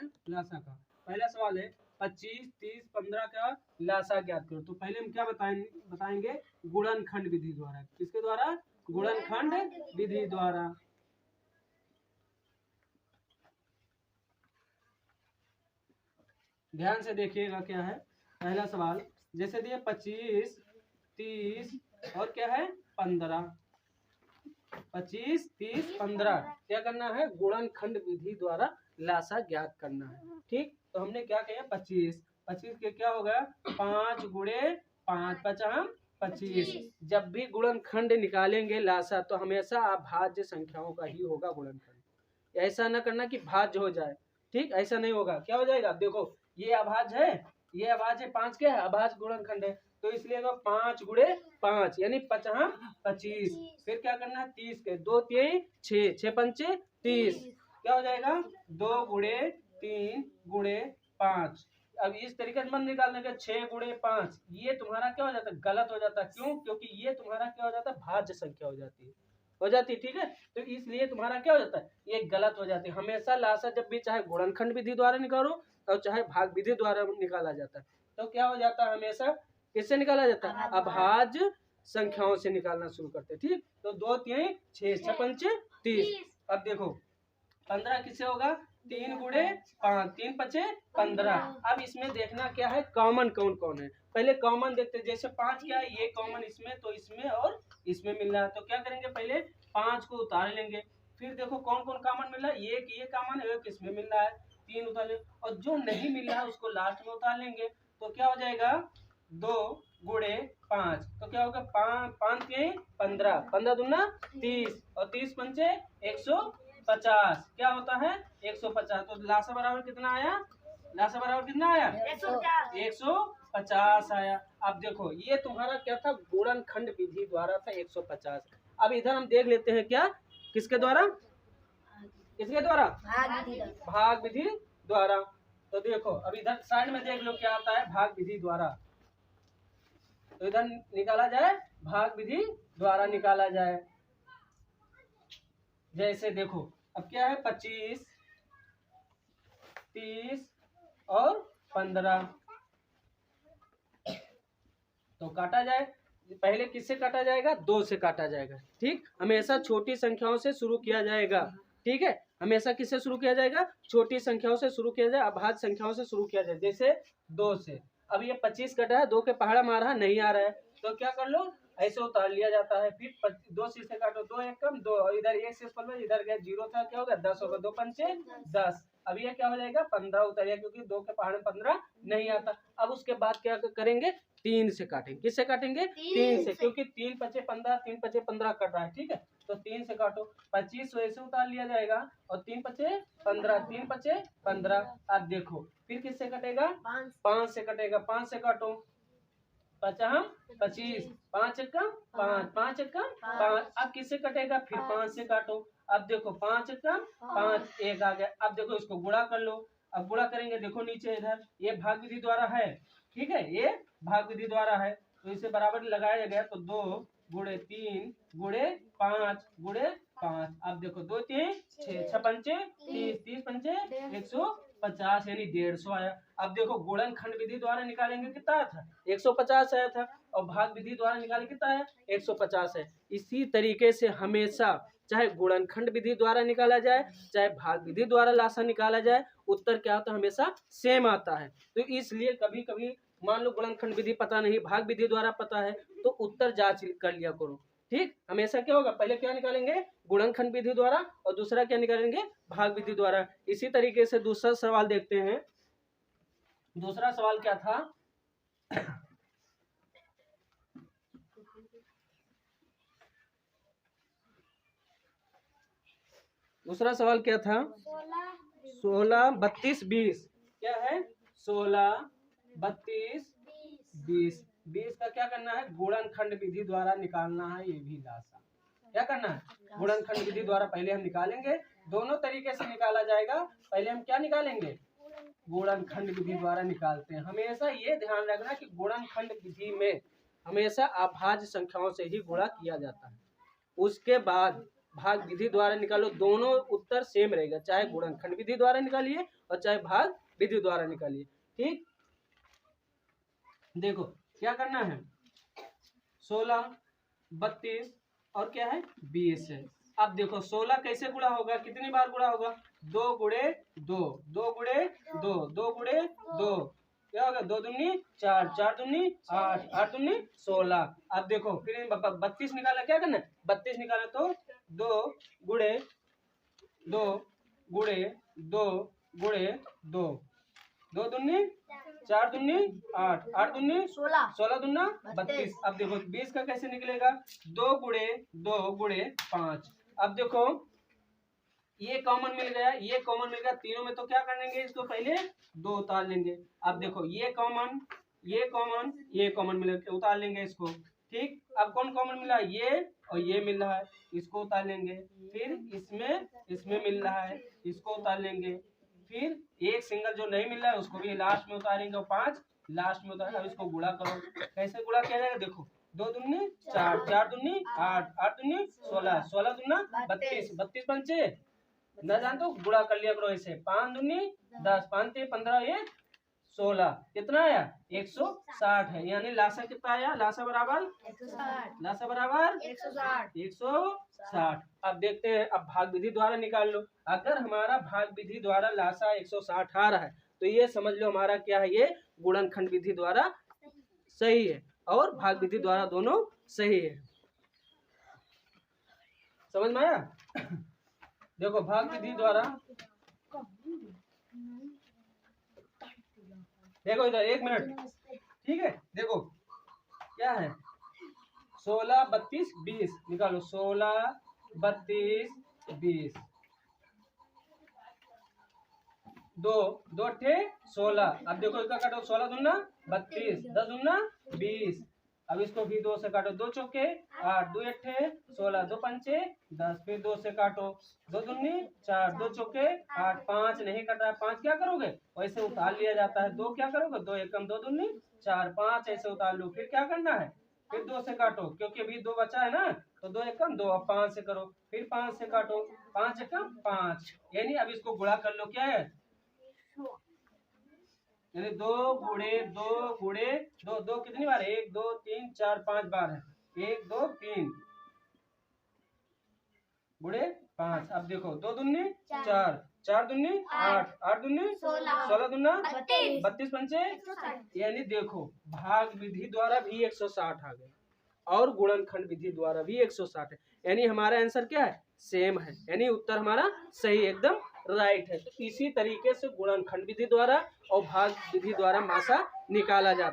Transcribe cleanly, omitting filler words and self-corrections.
है लासा का। पहला सवाल है 25, 30, 15 का लासा ज्ञात करो। तो पहले हम क्या बताएंगे गुणनखंड विधि द्वारा। किसके द्वारा? गुणनखंड विधि द्वारा। ध्यान से देखिएगा क्या है पहला सवाल। जैसे दिए 25, 30 और क्या है 15। 25, 30, 15 क्या करना है? गुणनखंड विधि द्वारा लासा ज्ञात करना है। ठीक, तो हमने क्या किया 25 के क्या होगा 5 गुणे 5 5 25। जब भी गुणनखंड निकालेंगे लासा तो हमेशा अभाज्य संख्याओं का ही होगा गुणनखंड। ऐसा ना करना कि भाज्य हो जाए। ठीक, ऐसा नहीं होगा। क्या हो जाएगा? देखो ये अभाज्य है, ये अभाज्य 5 क्या है? अभाज्य गुणनखंड है। तो इसलिए 5 गुणे 5 यानी 5 25। फिर क्या करना है 30 के 2 3 6 6 पंचे 30। क्या हो जाएगा 2 गुणे 3 गुणे 5। अब इस तरीके से मन निकालने का 6 गुणे 5 ये तुम्हारा क्या हो जाता है? गलत हो जाता है। क्यों? क्योंकि ये तुम्हारा क्या हो जाता है? भाज्य संख्या हो जाती है। ठीक है, तो इसलिए तुम्हारा क्या हो जाता है? ये गलत हो जाती है। हमेशा लासा जब भी चाहे गुणनखंड विधि द्वारा निकालो और चाहे भाग विधि द्वारा निकाला जाता है तो क्या हो जाता है? हमेशा किससे निकाला जाता है? अभाज्य संख्याओं से निकालना शुरू करते हैं। ठीक, तो 2 3 6 6 पंचे 30। अब देखो 15 किससे होगा? 3 गुणे 5 3 पचे 15। अब इसमें देखना क्या है कॉमन कौन कौन है। पहले कॉमन देखते हैं। जैसे 5 क्या है? ये कॉमन इसमें तो इसमें और इसमें मिल रहा है। तो क्या करेंगे? पहले 5 को उतार लेंगे। फिर देखो कौन कौन कॉमन मिल रहा है। एक ये कॉमन है, एक इसमें मिल रहा है, 3 उतार लेंगे। और जो नहीं मिल रहा है उसको लास्ट में उतार लेंगे। तो क्या हो जाएगा 2 गुणे 5। तो क्या होगा 5 के 15 15 दूना 30 और 30 पंचे 150। क्या होता है 150। तो लासा बराबर कितना आया? लासा बराबर कितना आया? 150 आया। अब देखो ये तुम्हारा क्या था? गुणनखंड विधि द्वारा था 150। अब इधर हम देख लेते हैं क्या किसके द्वारा? किसके द्वारा? भाग विधि द्वारा। तो देखो अब इधर साइड में देख लो क्या आता है भाग विधि द्वारा। तो इधर निकाला जाए भाग विधि द्वारा निकाला जाए। जैसे देखो अब क्या है 25, 30 और 15। तो काटा जाए। पहले किससे काटा जाएगा? 2 से काटा जाएगा। ठीक, हमेशा छोटी संख्याओं से शुरू किया जाएगा। ठीक है, हमेशा किससे शुरू किया जाएगा? छोटी संख्याओं से शुरू किया जाए, अभाज्य संख्याओं से शुरू किया जाए। जैसे 2 से। अब ये 25 कटा है, 2 के पहाड़ा मारा नहीं आ रहा है तो क्या कर लो ऐसे उतार लिया जाता है। फिर 2 से काटो, 2 एक कम 2 और इधर 1 से इधर गया 0 था, क्या होगा 10 होगा। 2 पंचे 10। अब ये क्या हो जाएगा 15 उतारिया क्योंकि 2 के पहाड़ में 15 नहीं आता। अब उसके बाद क्या करेंगे 3 से काटेंगे। किससे काटेंगे? 3 से, क्योंकि 3 पचे 15 3 पचे 15 कट रहा है। ठीक है, तो 3 से काटो। 25 ऐसे उतार लिया जाएगा और 3 पचे 15 3 पचे 15। अब देखो फिर किससे कटेगा? 5 से कटेगा। 5 से काटो 5 25 5 एकम 5 5 एकम 5। अब किससे कटेगा? फिर 5 से काटो। अब देखो 5 एकम 5 1 आ गया। अब देखो इसको गुणा कर लो। अब गुणा करेंगे देखो नीचे इधर ये भाग विधि द्वारा है। ठीक है, ये भाग विधि द्वारा है तो इसे बराबर लगाया गया। तो 2 गुणे 3 गुणे 5 गुणे 5। अब देखो 2 3 6 6 पंचे 30 30 पंचे 150 यानी 150 आया। अब देखो गुणनखंड विधि द्वारा निकालेंगे कितना आया था? 150 आया था। और भाग विधि द्वारा निकाले कितना है? 150 है। इसी तरीके से हमेशा चाहे गुणनखंड विधि द्वारा निकाला जाए चाहे भाग विधि द्वारा लासा निकाला जाए उत्तर क्या होता है? हमेशा सेम आता है। तो इसलिए कभी कभी मान लो गुणनखंड विधि पता नहीं भाग विधि द्वारा पता है तो उत्तर जांच कर लिया करो। ठीक, हमेशा क्या होगा पहले क्या निकालेंगे गुणनखंड विधि द्वारा और दूसरा क्या निकालेंगे भाग विधि द्वारा। इसी तरीके से दूसरा सवाल देखते हैं। दूसरा सवाल क्या था? दूसरा सवाल क्या था? 16 32 20 क्या है? 16 32 20 20 का क्या करना है? गुणनखंड विधि द्वारा निकालना है। ये भी लासा क्या करना है? गुणनखंड विधि द्वारा पहले हम निकालेंगे। दोनों तरीके से निकाला जाएगा। पहले हम क्या निकालेंगे? गुणनखंड विधि द्वारा निकालते हैं। हमेशा ये ध्यान रखना कि गुणनखंड विधि में हमेशा अभाज्य संख्याओं से ही गुणा किया जाता है। उसके बाद भाग विधि द्वारा निकालो, दोनों उत्तर सेम रहेगा। चाहे गुणनखंड विधि द्वारा निकालिए और चाहे भाग विधि द्वारा निकालिए। ठीक, देखो क्या करना है, 16, 32 और क्या है 20 है। अब देखो 16 कैसे गुणा होगा, कितनी बार गुणा होगा, 2 गुणे 2, 2 गुणे 2, 2 गुणे 2, क्या होगा 2 दूनी 4, 4 दूनी 8, 8 दूनी 16। अब देखो फिर 32 निकाला, क्या करना है 32 निकाला तो 2 गुणे 2 गुणे 2 गुणे 2, 2 दूनी 4 दूनी 8, 8 दूनी 16, 16 दूना 32। अब देखो 20 का कैसे निकलेगा, 2 गुणे 2 गुणे 5। अब देखो ये कॉमन मिल गया, ये कॉमन मिल गया तीनों में, तो क्या कर लेंगे इसको पहले 2 उतार लेंगे। अब देखो ये कॉमन ये कॉमन ये कॉमन मिल गया, उतार लेंगे इसको। ठीक, अब कौन कॉमन मिला, ये और ये मिल रहा है, इसको उतार लेंगे। फिर इसमें मिल रहा है, इसको उतार लेंगे। फिर एक सिंगल जो नहीं मिल रहा है उसको भी लास्ट में उतारेंगे और 5 लास्ट में उतारेंगे। अब इसको गुणा करो, कैसे गुणा किया जाएगा, देखो 2 दूनी 4, 4 दूनी 8, 8 दूनी 16, 16 दूना 32, 32 पंचे न जान तो गुणा कर लिया करो ऐसे, 5 दूनी 10, 5 ते 15, ये 16, कितना आया 160 है। यानी लासा कितना आया, लासा बराबर 160, लासा बराबर 160, 160। अब देखते हैं, अब भाग विधि द्वारा निकाल लो। अगर हमारा भाग विधि द्वारा लासा 160 आ रहा है तो ये समझ लो हमारा क्या है, ये गुणनखंड विधि द्वारा सही है और भाग विधि द्वारा दोनों सही है। समझ में आया? देखो भाग विधि द्वारा, देखो इधर 1 मिनट, ठीक है। देखो क्या है, 16, 32, 20 निकालो, 16, 32, 20, 2 2 अट्ठे 16। अब देखो इसका काटो, 16 दूना 32, 10 दूना 20। अब इसको भी 2 से काटो, 2 चौके 8, 2 अट्ठे 16, 2 पंचे 10, फिर 2 से काटो, 2 दूनी 4, 2 चौके 8, 5 नहीं कटा है, 5 क्या करोगे वैसे उतार लिया जाता है, 2 क्या करोगे, 2 एकम 2 दूनी 4, 5 ऐसे उतार लो। फिर क्या करना है, फिर 2 से काटो क्योंकि अभी 2 बचा है ना, तो 2 एकम 2, अब 5 से करो, फिर 5 से काटो, 5 एकम 5। यानी अब इसको गुणा कर लो, क्या है यानी 2 गुणे 2 गुणे 2, 2 कितनी बार, 1 2 3 4 5 बार है, 1 2 3 गुणे 5। अब देखो 2 दूनी 4, 4 दूनी 8, 8 दूनी 16 दूना 32 पंचे, यानी देखो भाग विधि द्वारा भी 160 आ गए और गुणनखंड विधि द्वारा भी 160 है। यानी हमारा आंसर क्या है, सेम है, यानी उत्तर हमारा सही एकदम राइट है। तो इसी तरीके से गुणनखंड विधि द्वारा और भाग विधि द्वारा मासा निकाला जाता है।